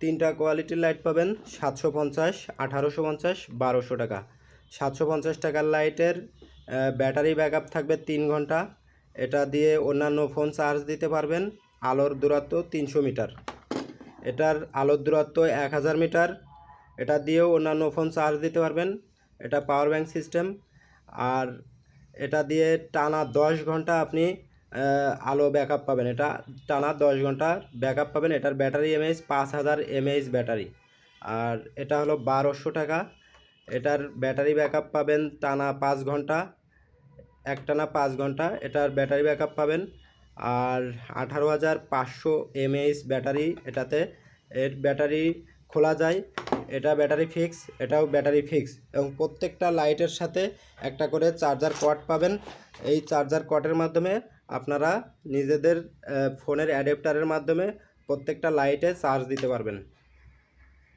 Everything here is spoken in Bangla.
তিনটা কোয়ালিটির লাইট পাবেন 750, 1850, 1200 টাকা। 750 টাকার লাইটের ব্যাটারি ব্যাকআপ থাকবে 3 ঘন্টা। এটা দিয়ে অন্যান্য ফোন চার্জ দিতে পারবেন। আলোর দূরত্ব 300 মিটার। এটার আলোর দূরত্ব 1000 মিটার। এটা দিয়েও অন্যান্য ফোন চার্জ দিতে পারবেন। এটা পাওয়ার ব্যাংক সিস্টেম। আর এটা দিয়ে টানা 10 ঘন্টা আপনি আলো ব্যাকআপ পাবেন। এটা টানা 10 ঘন্টা ব্যাকআপ পাবেন। এটার ব্যাটারি এমএইচ 5000 এমএইচ ব্যাটারি। আর এটা হলো 1200 টাকা। এটার ব্যাটারি ব্যাকআপ পাবেন টানা 5 ঘন্টা, একটানা 5 ঘন্টা এটার ব্যাটারি ব্যাকআপ পাবেন। আর 18500 এমএইচ ব্যাটারি এটাতে। এর ব্যাটারি খোলা যায়। এটা ব্যাটারি ফিক্স, এটাও ব্যাটারি ফিক্স। এবং প্রত্যেকটা লাইটের সাথে একটা করে চার্জার কর্ড পাবেন। এই চার্জার কর্ডের মাধ্যমে আপনারা নিজেদের ফোনের অ্যাডাপ্টারের মাধ্যমে প্রত্যেকটা লাইটে চার্জ দিতে পারবেন।